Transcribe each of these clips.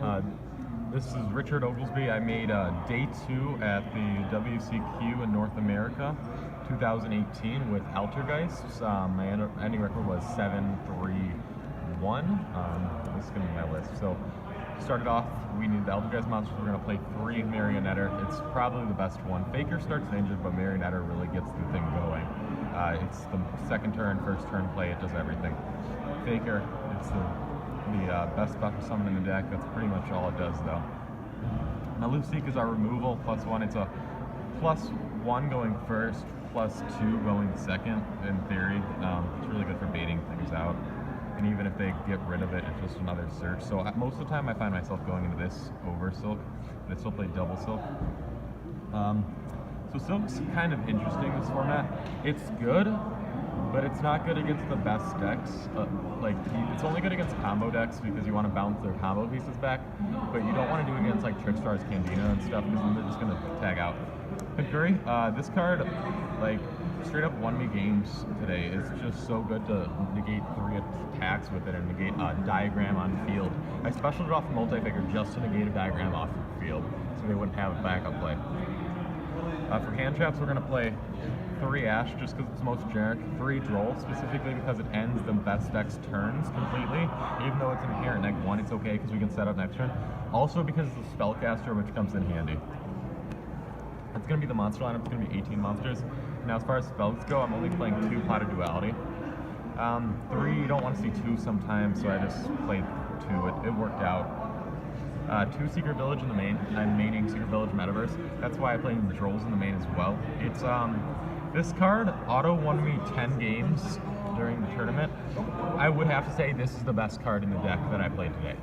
Uh, this is Richard Oglesby. I made day 2 at the WCQ in North America, 2018 with Altergeist. My ending record was 7-3-1. This is going to be my list. So, started off, we need the Altergeist monsters. We're going to play 3 Marionetter. It's probably the best one. Faker starts injured, but Marionetter really gets the thing going. It's the second turn, first turn play, it does everything. Faker, it's the best special summon in the deck. That's pretty much all it does, though. NAWCQ is our removal, +1. It's a +1 going first, +2 going second, in theory. It's really good for baiting things out. And even if they get rid of it, it's just another search. So most of the time I find myself going into this over Silk, but I still play double Silk. So Silk's kind of interesting, this format. It's good, but it's not good against the best decks. It's only good against combo decks because you want to bounce their combo pieces back, but you don't want to do it against like Trickstar's Cantina and stuff because then they're just going to tag out. Fury, this card, straight up won me games today. It's just so good to negate 3 attacks with it and negate a diagram on field. I specialed it off multi-figure just to negate a diagram off the field so they wouldn't have a backup play. For hand traps, we're going to play 3 Ash just because it's the most generic, 3 Droll specifically because it ends the best deck's turns completely. Even though it's inherent neg 1, it's okay because we can set up next turn. Also because it's a spellcaster, which comes in handy. It's going to be the monster lineup, it's going to be 18 monsters. Now as far as spells go, I'm only playing 2 Potted Duality. 3, you don't want to see 2 sometimes, so I just played 2, it worked out. 2 Secret Village in the main. I'm maining Secret Village Metaverse. That's why I play the Drolls in the main as well. It's this card auto won me 10 games during the tournament. I would have to say this is the best card in the deck that I played today.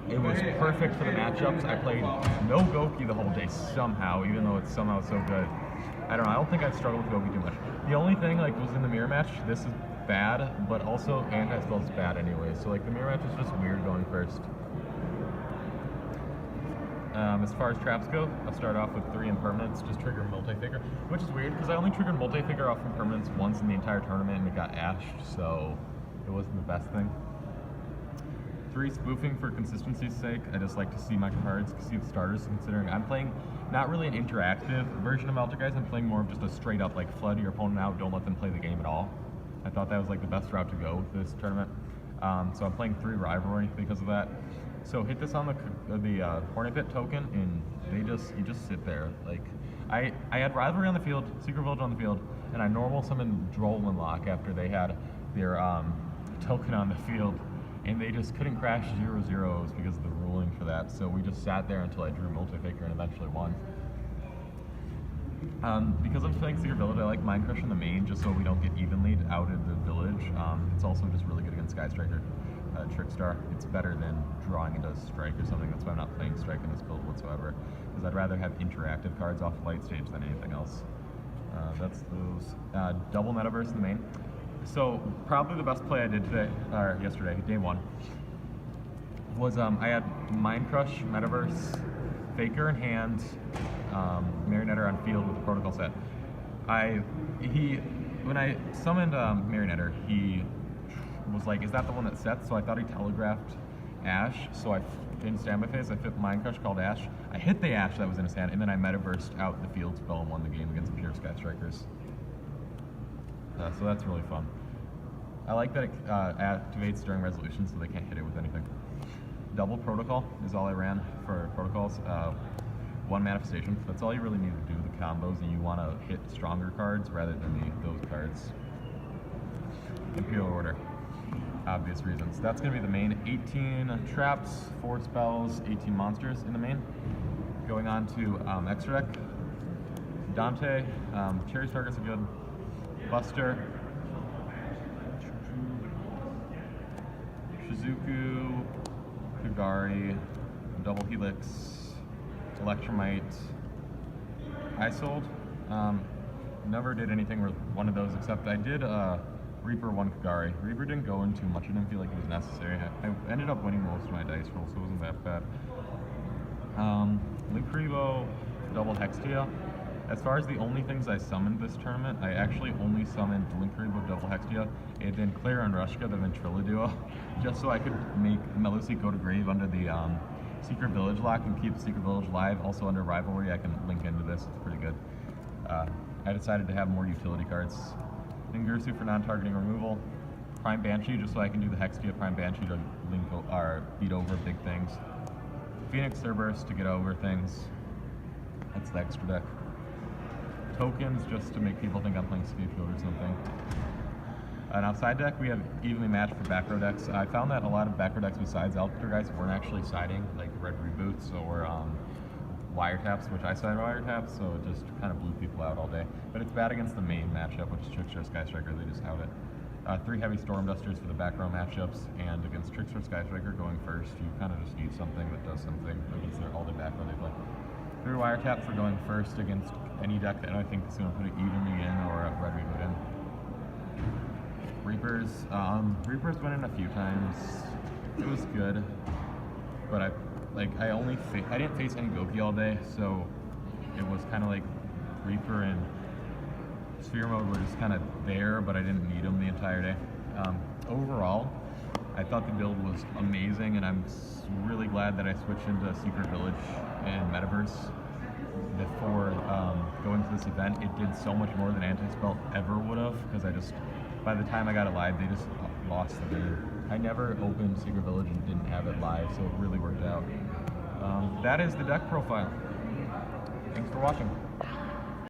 It was perfect for the matchups. I played no Goki the whole day somehow, even though it's somehow so good. I don't know, I don't think I struggled with Goki too much. The only thing was in the mirror match, this is bad, but also anti-spell is bad anyway. So the mirror match is just weird going first. As far as traps go, I'll start off with 3 impermanents, just trigger multi-figure, which is weird because I only triggered multi-figure off impermanents once in the entire tournament and it got ashed, so it wasn't the best thing. 3 spoofing for consistency's sake. I just like to see my cards, see the starters, considering I'm playing not really an interactive version of Altergeist. I'm playing more of just a straight up flood your opponent out, don't let them play the game at all. I thought that was the best route to go with this tournament. So I'm playing 3 rivalry because of that. So hit this on the Hornet Pit token, and you just sit there. I had rivalry on the field, Secret Village on the field, and I normal summoned Droll and Lock after they had their token on the field, and they just couldn't crash 0/0s because of the ruling for that. So we just sat there until I drew multi-figure and eventually won. Because I'm playing Secret Village, I like Mindcrush in the main just so we don't get evenly out of the village. It's also just really good against Sky Striker. Trickstar. It's better than drawing into Strike or something. That's why I'm not playing Strike in this build whatsoever, because I'd rather have interactive cards off light stage than anything else. That's those. Double Metaverse in the main. So probably the best play I did today, or yesterday, day 1, was I had Mindcrush, Metaverse, Faker in hand, Marionetter on field with the protocol set. When I summoned Marionetter, he was is that the one that sets? So I thought he telegraphed Ash, so I didn't standby phase, I fit Mindcrush, called Ash. I hit the Ash that was in his hand, and then I metaversed out the field spell and won the game against pure Sky Strikers. So that's really fun. I like that it activates during resolution so they can't hit it with anything. Double Protocol is all I ran for protocols. 1 manifestation, that's all you really need to do, the combos, and you want to hit stronger cards rather than those cards. Imperial Order. Obvious reasons. That's going to be the main. 18 traps, 4 spells, 18 monsters in the main. Going on to extra deck. Dante, Cherry Stargers are good. Buster, Shizuku, Kagari, Double Helix, Electromite. I sold. Never did anything with one of those except I did Reaper 1 Kagari. Reaper didn't go into much, I didn't feel like it was necessary. I ended up winning most of my dice rolls, so it wasn't that bad. Linkrevo, Double Hextia. As far as the only things I summoned this tournament, I actually only summoned Linkrevo, Double Hextia, and then Claire and Rushka, the Ventrilla duo, just so I could make NAWCQ go to grave under the Secret Village lock and keep Secret Village live. Also under Rivalry, I can link into this. It's pretty good. I decided to have more utility cards. Ningirsu for non-targeting removal. Prime Banshee, just so I can do the Hex via Prime Banshee to beat over big things. Phoenix Cerberus to get over things. That's the extra deck. Tokens, just to make people think I'm playing Scapegoat or something. Now side deck, we have evenly matched for back row decks. I found that a lot of back row decks besides Altergeist weren't actually siding, like Red Reboots or wiretaps, which I side wiretaps, so it just kind of blew people out all day. But it's bad against the main matchup, which is Trickstar Sky Striker. They just out it. 3 heavy Storm Dusters for the back row matchups, and against Trickstar Sky Striker going first, you kind of just need something that does something against their all the back row they play. 3 wiretap for going first against any deck that I think is going to put it evenly in or a Red Reboot in. Reapers, Reapers went in a few times. It was good, but I didn't face any Goki all day, so it was kind of like Reaper and Sphere Mode were just kind of there, but I didn't need them the entire day. Overall, I thought the build was amazing, and I'm really glad that I switched into Secret Village and Metaverse before going to this event. It did so much more than Anti-Spell ever would have, because by the time I got it live, they just lost the game. I never opened Secret Village and didn't have it live, so it really worked out. That is the deck profile. Thanks for watching.